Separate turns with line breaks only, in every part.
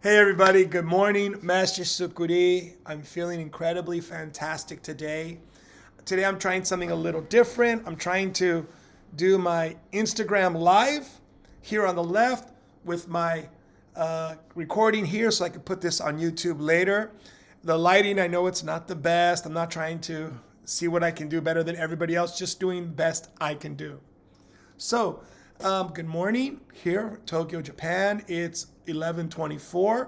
Hey everybody, good morning. Mestre Sukuri. I'm feeling incredibly fantastic today. Today I'm trying something a little different. I'm trying to do my Instagram live here on the left with my recording here so I can put this on YouTube later. The lighting, I know it's not the best. I'm not trying to see what I can do better than everybody else, just doing the best I can do. So, good morning here, Tokyo, Japan. It's 11:24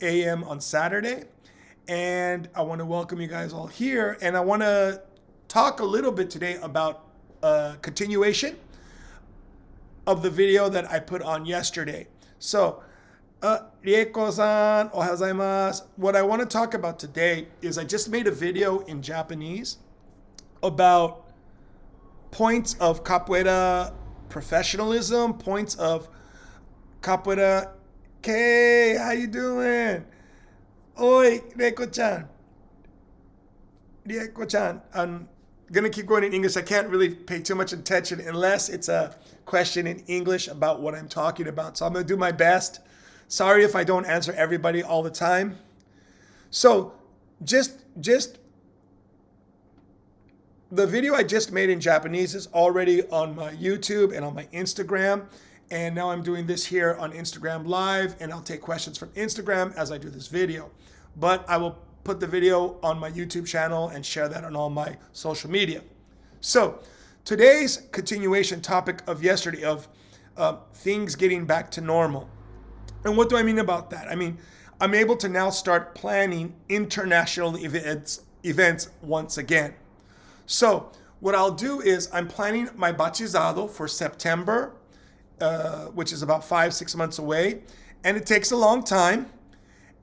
a.m. on Saturday, and I want to welcome you guys all here. And I want to talk a little bit today about a continuation of the video that I put on yesterday. So, Rieko-san, ohayou gozaimasu. What I want to talk about today is I just made a video in Japanese about points of capoeira professionalism, points of capoeira. Hey, how you doing? Oi, Reiko-chan. Reiko-chan. I'm gonna keep going in English. I can't really pay too much attention unless it's a question in English about what I'm talking about. So I'm gonna do my best. Sorry if I don't answer everybody all the time. So just the video I just made in Japanese is already on my YouTube and on my Instagram. And now I'm doing this here on Instagram Live, and I'll take questions from Instagram as I do this video. But I will put the video on my YouTube channel and share that on all my social media. So today's continuation topic of yesterday of things getting back to normal. And what do I mean about that? I mean, I'm able to now start planning international events once again. So what I'll do is I'm planning my bachizado for September, which is about 5-6 months away. And it takes a long time.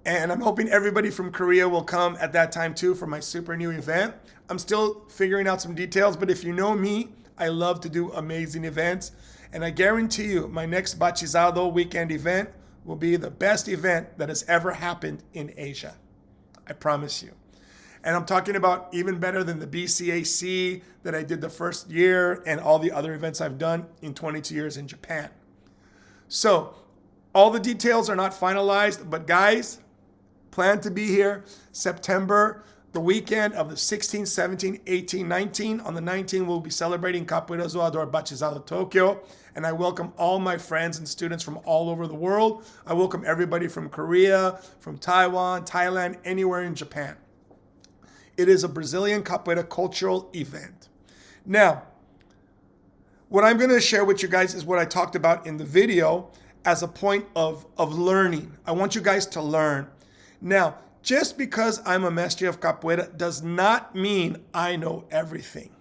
And I'm hoping everybody from Korea will come at that time too for my super new event. I'm still figuring out some details, but if you know me, I love to do amazing events. And I guarantee you my next bachizado weekend event will be the best event that has ever happened in Asia. I promise you. And I'm talking about even better than the BCAC that I did the first year and all the other events I've done in 22 years in Japan. So all the details are not finalized, but guys, plan to be here September, the weekend of the 16th, 17th, 18th, 19th. On the 19th, we'll be celebrating Capoeira Zoador Bachizado Tokyo. And I welcome all my friends and students from all over the world. I welcome everybody from Korea, from Taiwan, Thailand, anywhere in Japan. It is a Brazilian capoeira cultural event. Now, what I'm going to share with you guys is what I talked about in the video as a point of learning. I want you guys to learn. Now, just because I'm a mestre of capoeira does not mean I know everything.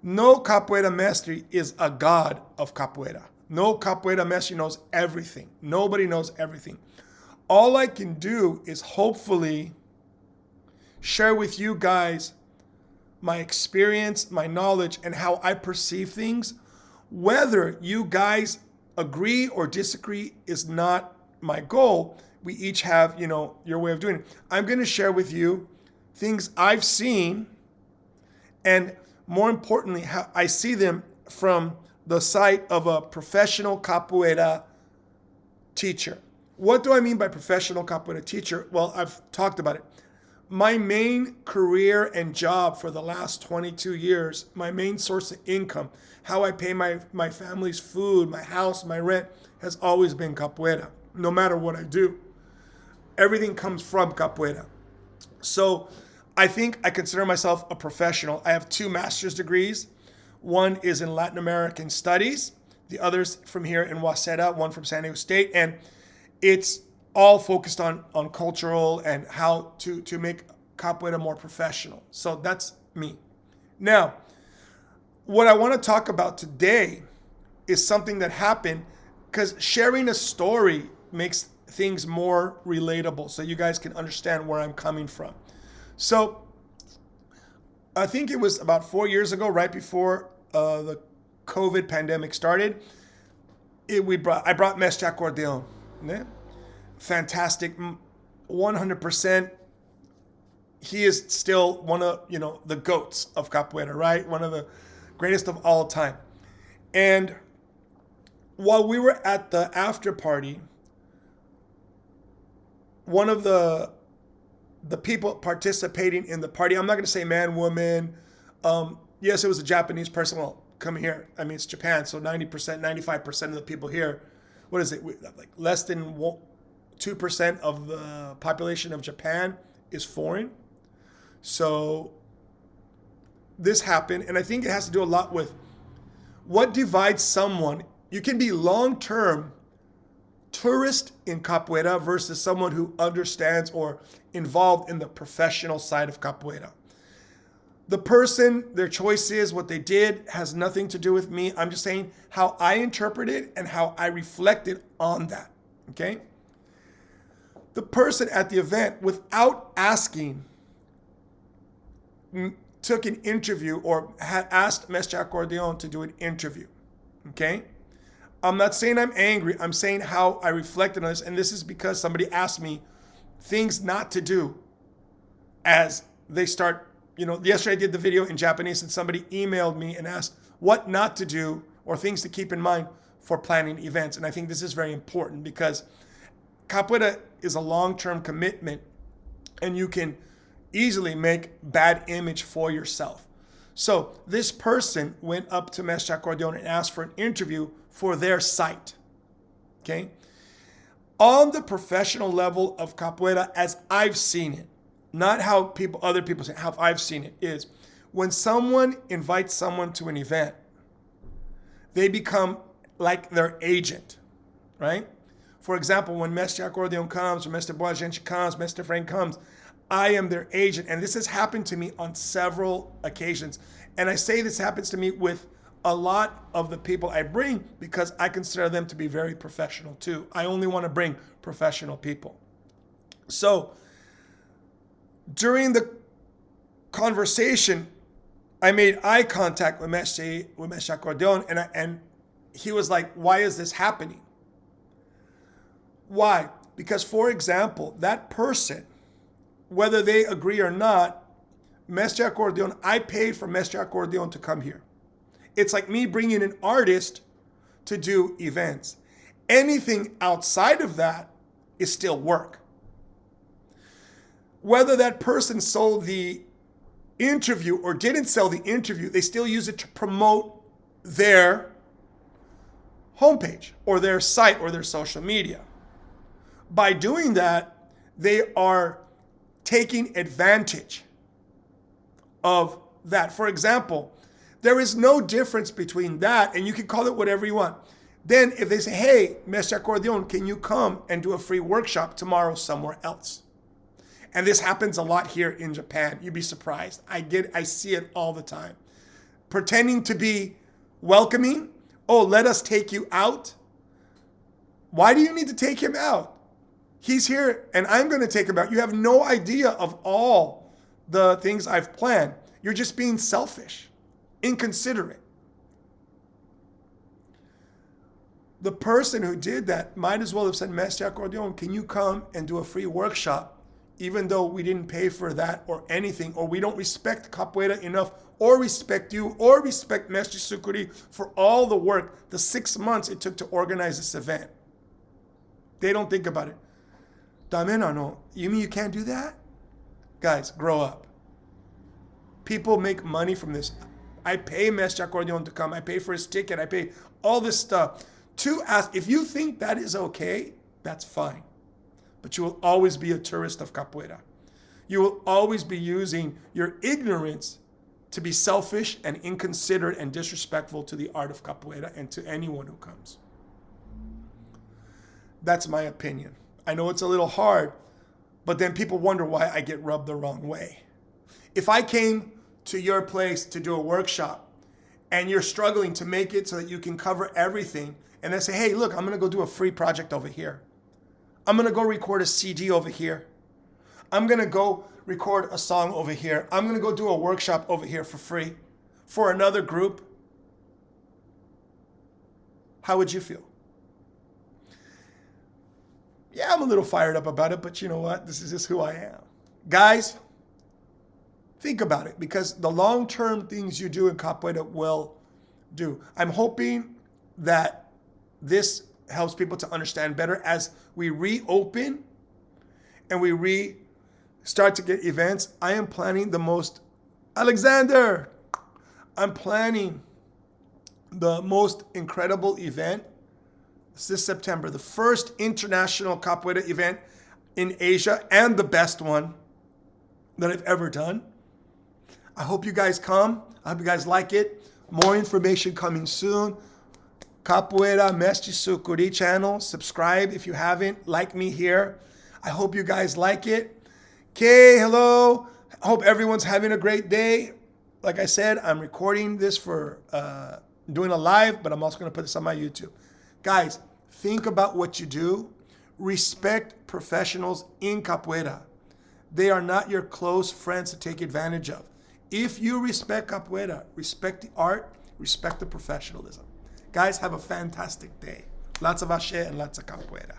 No capoeira mestre is a god of capoeira. No capoeira mestre knows everything. Nobody knows everything. All I can do is hopefully share with you guys my experience, my knowledge, and how I perceive things. Whether you guys agree or disagree is not my goal. We each have, your way of doing it. I'm going to share with you things I've seen, and more importantly, how I see them from the side of a professional capoeira teacher. What do I mean by professional capoeira teacher? Well, I've talked about it. My main career and job for the last 22 years, my main source of income, how I pay my family's food, my house, my rent, has always been capoeira, no matter what I do. Everything comes from capoeira. So I think I consider myself a professional. I have 2 master's degrees. One is in Latin American Studies, the other's from here in Waseda, one from San Diego State, and it's all focused on cultural and how to make capoeira more professional. So that's me. Now, what I want to talk about today is something that happened, because sharing a story makes things more relatable so you guys can understand where I'm coming from. So I think it was about 4 years ago, right before the COVID pandemic started, I brought Mestre Accordeon. Yeah? Fantastic, 100%. He is still one of, the goats of capoeira, right? One of the greatest of all time. And while we were at the after party, one of the people participating in the party, I'm not going to say man, woman. Yes, it was a Japanese person. Well, come here. I mean, it's Japan, so 90%, 95% of the people here, what is it? Like less than 2% of the population of Japan is foreign. So this happened, and I think it has to do a lot with what divides someone. You can be long-term tourist in capoeira versus someone who understands or involved in the professional side of capoeira. The person, their choices, what they did has nothing to do with me. I'm just saying how I interpreted and how I reflected on that, okay? The person at the event, without asking, took an interview or had asked Mestre Accordion to do an interview, okay? I'm not saying I'm angry. I'm saying how I reflected on this, and this is because somebody asked me things not to do as they start. Yesterday I did the video in Japanese and somebody emailed me and asked what not to do or things to keep in mind for planning events. And I think this is very important because capoeira is a long-term commitment and you can easily make bad image for yourself. So this person went up to Mestre Accordion and asked for an interview for their site, okay? On the professional level of capoeira, as I've seen it, not how other people say, how I've seen it, is when someone invites someone to an event, they become like their agent, right? For example, when Mestre Accordion comes, or Mestre Boa Gente comes, Mestre Frank comes, I am their agent. And this has happened to me on several occasions. And I say this happens to me with a lot of the people I bring because I consider them to be very professional too. I only want to bring professional people. So during the conversation, I made eye contact with Mestre Accordion, and he was like, why is this happening? Why? Because, for example, that person, whether they agree or not, Mestre Accordion, I paid for Mestre Accordion to come here. It's like me bringing an artist to do events. Anything outside of that is still work. Whether that person sold the interview or didn't sell the interview, they still use it to promote their homepage or their site or their social media. By doing that, they are taking advantage of that. For example, there is no difference between that, and you can call it whatever you want. Then if they say, hey, Mestre Accordion, can you come and do a free workshop tomorrow somewhere else? And this happens a lot here in Japan. You'd be surprised. I see it all the time. Pretending to be welcoming. Oh, let us take you out. Why do you need to take him out? He's here and I'm going to take him out. You have no idea of all the things I've planned. You're just being selfish, inconsiderate. The person who did that might as well have said, Mestre Accordion, can you come and do a free workshop? Even though we didn't pay for that or anything, or we don't respect capoeira enough, or respect you, or respect Mestre Sukuri for all the work, the 6 months it took to organize this event. They don't think about it. Damena no. You mean you can't do that? Guys, grow up. People make money from this. I pay Mestre Accordion to come. I pay for his ticket. I pay all this stuff. To ask, if you think that is okay, that's fine. But you will always be a tourist of capoeira. You will always be using your ignorance to be selfish and inconsiderate and disrespectful to the art of capoeira and to anyone who comes. That's my opinion. I know it's a little hard, but then people wonder why I get rubbed the wrong way. If I came to your place to do a workshop and you're struggling to make it so that you can cover everything, and then say, hey, look, I'm going to go do a free project over here. I'm going to go record a CD over here. I'm going to go record a song over here. I'm going to go do a workshop over here for free for another group. How would you feel? Yeah, I'm a little fired up about it, but you know what? This is just who I am. Guys, think about it, because the long-term things you do in capoeira will do. I'm hoping that this helps people to understand better as we reopen and we start to get events, I am planning the most, Alexander, I'm planning the most incredible event this September, the first international capoeira event in Asia and the best one that I've ever done. I hope you guys come. I hope you guys like it. More information coming soon. Capoeira Mestre Sucuri channel. Subscribe if you haven't. Like me here. I hope you guys like it. Okay, hello. I hope everyone's having a great day. Like I said, I'm recording this for doing a live, but I'm also going to put this on my YouTube. Guys, think about what you do. Respect professionals in capoeira. They are not your close friends to take advantage of. If you respect capoeira, respect the art, respect the professionalism. Guys, have a fantastic day. Lots of axé and lots of capoeira.